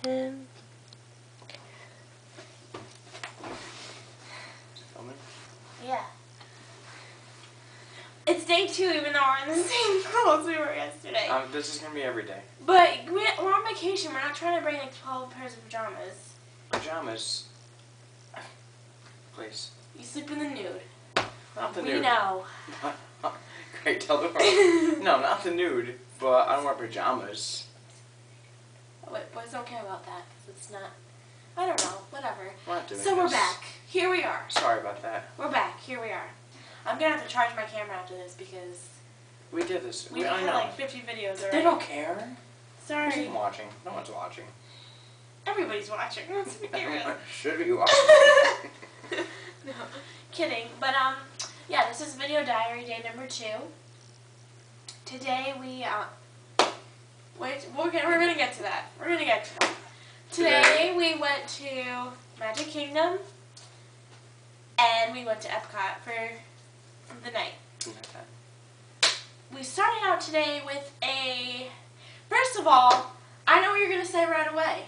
Filming? Yeah. It's day 2 even though we're in the same clothes we were yesterday. This is going to be every day. But we're on vacation. We're not trying to bring like 12 pairs of pajamas. Pajamas? Please. You sleep in the nude. Not the we nude. know. Great, tell the world. No, not the nude, but I don't wear pajamas. Oh, wait, boys don't care about that. It's not. I don't know. Whatever. We're not doing so we're this. back. Here we are. Sorry about that. We're back. Here we are. I'm gonna have to charge my camera after this because We did this. we had like 50 videos already. They don't care. Sorry. Who's watching? No one's watching. Everybody's watching. Let's be serious. Should be watching. No, kidding. But yeah, this is video diary day number 2. Today we we're gonna get to that. We're gonna get to that. Today we went to Magic Kingdom and we went to Epcot for the night. We started out today with a. First of all, I know what you're gonna say right away,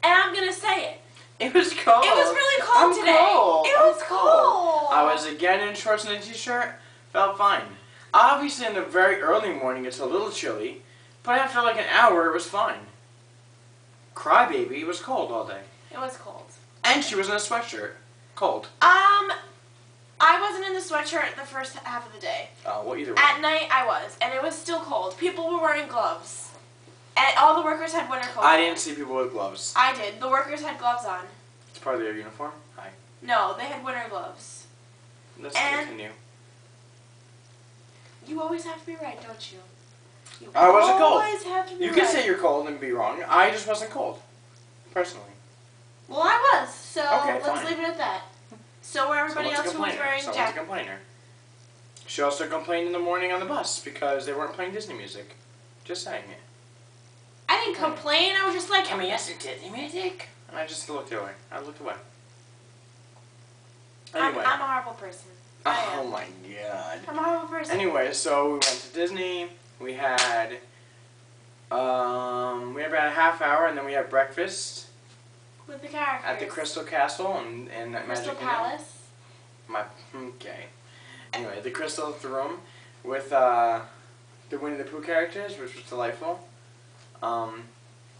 and I'm gonna say it. It was cold. It was really cold today. Cold. It was cold. I was again in shorts and a t-shirt. Felt fine. Obviously, in the very early morning, it's a little chilly, but after like an hour, it was fine. Crybaby was cold all day. It was cold. And she was in a sweatshirt. Cold. I wasn't in the sweatshirt the first half of the day. Oh, well, either way. At night, I was, and it was still cold. People were wearing gloves, and all the workers had winter coats. I didn't see people with gloves. I did. The workers had gloves on. It's part of their uniform. Hi. No, they had winter gloves. Let's And- continue. You always have to be right, don't you? You I wasn't cold. always have to be You right. can say you're cold and be wrong. I just wasn't cold. Personally. Well, I was, so Okay, let's fine. leave it at that. So where everybody else who was wearing Someone's a jackets. complainer. She also complained in the morning on the bus because they weren't playing Disney music. Just saying it. I didn't complain. I was just like, Can we listen to Disney music? And I just looked away. I looked away. Anyway. I'm a horrible person. I Oh am. my god. I'm a horrible person. Anyway, so we went to Disney. We had about a half hour, and then we had breakfast With the characters. at the Crystal Castle and at Crystal Magic Kingdom. Palace. Okay. Anyway, the Crystal room with the Winnie the Pooh characters, which was delightful.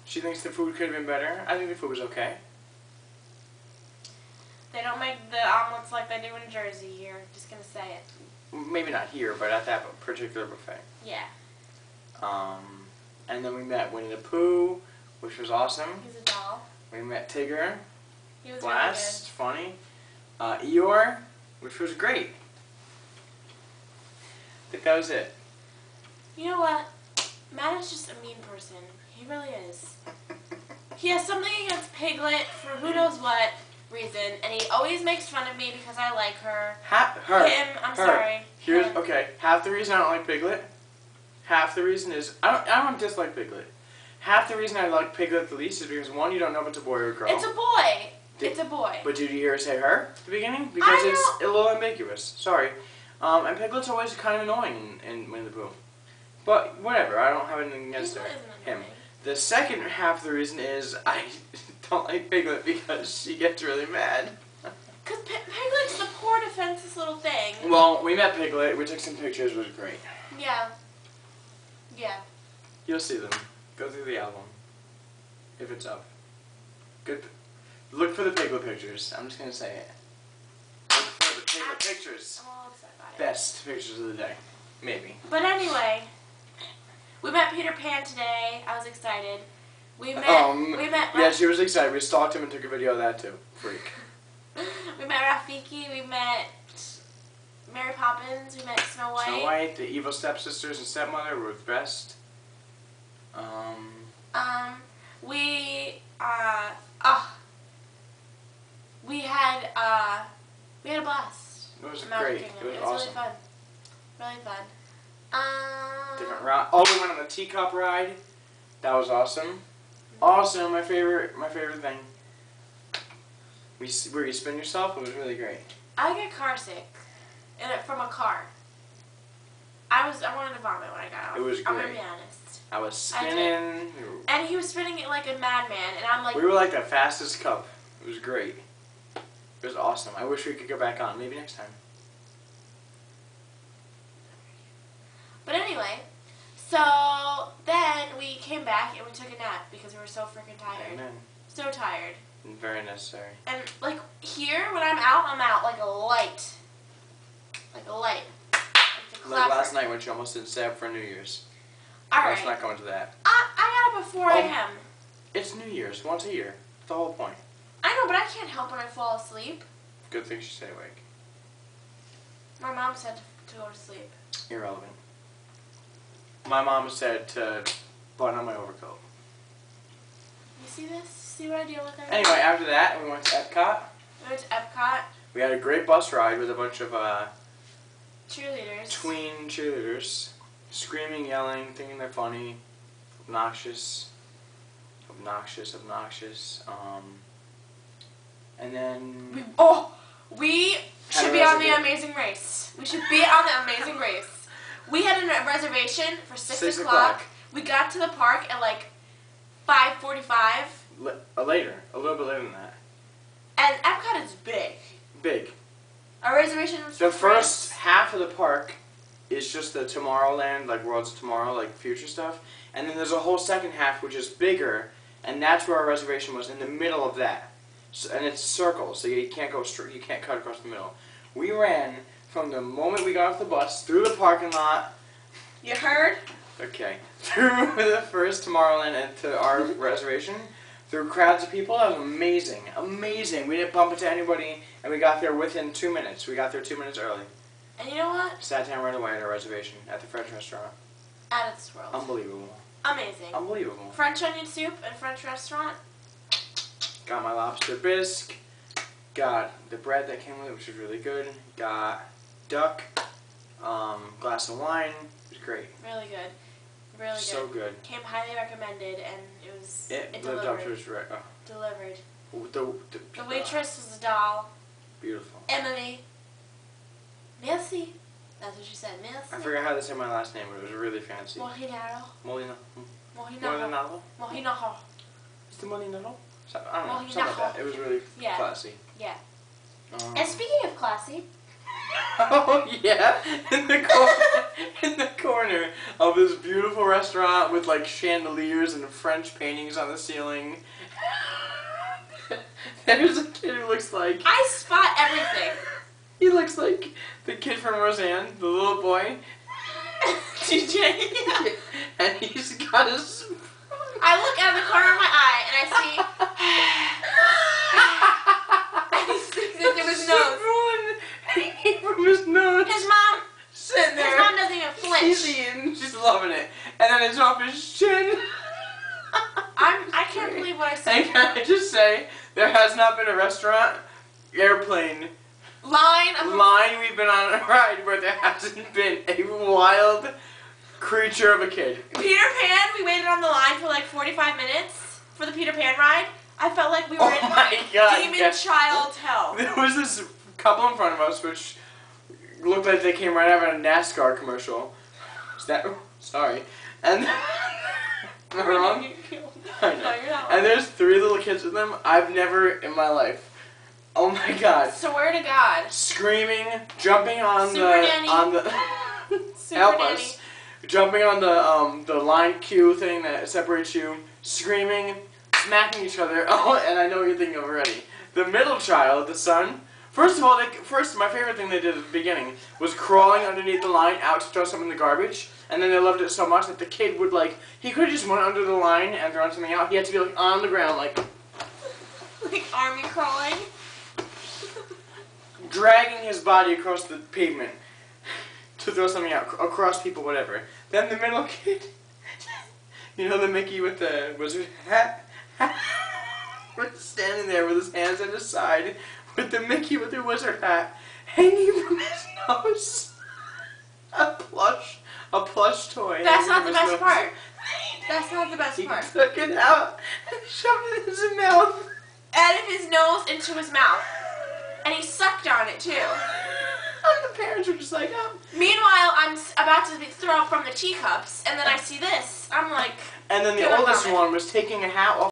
She thinks the food could have been better. I think the food was okay. They don't make the omelets like they do in Jersey here. Just gonna say it. Maybe not here, but at that particular buffet. Yeah. And then we met Winnie the Pooh, which was awesome. He's a doll. We met Tigger, He was Blast, funny. Eeyore, which was great. I think that was it. really good. You know what? Matt is just a mean person. He really is. He has something against Piglet for who knows what reason, and he always makes fun of me because I like her. Him, I'm sorry. Here's Him. okay. Half the reason I don't like Piglet. Half the reason is I don't dislike Piglet. Half the reason I like Piglet the least is because one, you don't know if it's a boy or a girl. It's a boy. It's a boy. But did you hear her say her at the beginning? Because it's a little ambiguous. Sorry. And Piglet's always kind of annoying in Winnie the Pooh. But whatever, I don't have anything against Piglet her. isn't Him. annoying. The second half of the reason is I don't like Piglet because she gets really mad. Because Piglet's the poor defenseless little thing. Well, we met Piglet, we took some pictures, it was great. Yeah. Yeah. You'll see them. Go through the album. If it's up. Good. Look for the Piglet pictures. I'm just going to say it. Look for the Piglet pictures. I'm all upset about it. Best pictures of the day. Maybe. But anyway, we met Peter Pan today. I was excited. We met. Yeah, she was excited. We stalked him and took a video of that too. Freak. We met Rafiki. We met Mary Poppins. We met Snow White. Snow White, the evil stepsisters and stepmother were the best. We had a blast. It was Magic great. Kingdom. It was It was awesome. really fun. Really fun. Different ride. Oh, we went on a teacup ride. That was awesome. Awesome. My favorite thing. Where you spin yourself. It was really great. I get car sick from a car. I wanted to vomit when I got out. It was I'm gonna great. be honest. I was I did. spinning. And he was spinning it like a madman, and I'm like... We were like the fastest cup. It was great. It was awesome. I wish we could go back on. Maybe next time. But anyway, so then we came back and we took a nap because we were so freaking tired. Amen. So tired. Very necessary. And like here, when I'm out like a light. Like a light. Like last night when she almost did stab for New Year's. Alright. Let's not go into that. I got up at 4 a.m. It's New Year's, once a year. The whole point. I know, but I can't help when I fall asleep. Good thing she stayed awake. My mom said to go to sleep. Irrelevant. My mom said to button on my overcoat. You see this? See what I deal with every Anyway, after that, we went to Epcot. We went to Epcot. We had a great bus ride with a bunch of Cheerleaders. tween cheerleaders. Screaming, yelling, thinking they're funny. Obnoxious. And then... We should be on the Amazing Race. We should be on the Amazing Race. We had a reservation for 6 o'clock. We got to the park at like 5:45. Later. A little bit later than that. And Epcot is big. Big. Our reservation was The for first half of the park is just the Tomorrowland, like Worlds of Tomorrow, like future stuff. And then there's a whole second half which is bigger, and that's where our reservation was, in the middle of that. So, and it's circles, so you can't go straight, you can't cut across the middle. We ran from the moment we got off the bus, through the parking lot. You heard? Okay. Through the first Tomorrowland and to our reservation. Through crowds of people. That was amazing. Amazing. We didn't bump into anybody, and we got there within 2 minutes. We got there 2 minutes early. And you know what? Sat down right away at our reservation at the French restaurant. Out of this world. Unbelievable. Amazing. Unbelievable. French onion soup and French restaurant. Got my lobster bisque. Got the bread that came with it, which was really good. Got duck. Glass of wine. It was great. Really good. Really good. So good. Came highly recommended, and it Lived delivered. up to its Delivered. The waitress was a doll. Beautiful. Emily. Merci. That's what she said. Merci. I forgot how to say my last name, but it was really fancy. Molinaro. Molina. Molinaro. Molinaro. Is it Molinaro? I don't know. Something like that. It was really classy. Yeah. And speaking of classy. Oh yeah, in the corner of this beautiful restaurant with like chandeliers and French paintings on the ceiling. There's a kid who looks like... I spot everything. He looks like the kid from Roseanne, the little boy. DJ. And he's got his... I look out of the corner of my eye and I see... and he sticks it to his nose. From his nose. His mom... Sitting there. His mom doesn't even flinch. She's eating. She's loving it. And then it's off his chin. I can't believe what I said. And can I just say, there has not been a restaurant, airplane, line we've been on a ride where there hasn't been a wild creature of a kid. Peter Pan, we waited on the line for like 45 minutes for the Peter Pan ride. I felt like we were in Demon Child hell. There was this couple in front of us which looked like they came right out of a NASCAR commercial. Is that... Sorry. And... Am I wrong? I know. No, you're not. And there's 3 little kids with them. I've never in my life. Oh my god. Swear to God. Screaming, jumping on Super the nanny. help us. Jumping on the line queue thing that separates you, screaming, smacking each other. Oh, and I know what you're thinking of already. The middle child, the son. First of all, my favorite thing they did at the beginning was crawling underneath the line out to throw something in the garbage. And then they loved it so much that the kid would he could have just went under the line and thrown something out. He had to be on the ground like army crawling. Dragging his body across the pavement to throw something out, across people, whatever. Then the middle kid, you know the Mickey with the wizard hat? Was standing there with his hands at his side, with the Mickey with the wizard hat hanging from his nose. A plush toy. That's not the best part. That's not the best part. He took it out and shoved it in his mouth. Out of his nose into his mouth. And he sucked on it too. the parents were just like, oh. Meanwhile, I'm about to throw up from the teacups, and then I see this. I'm like, And then the gonna oldest vomit. one was taking a hat off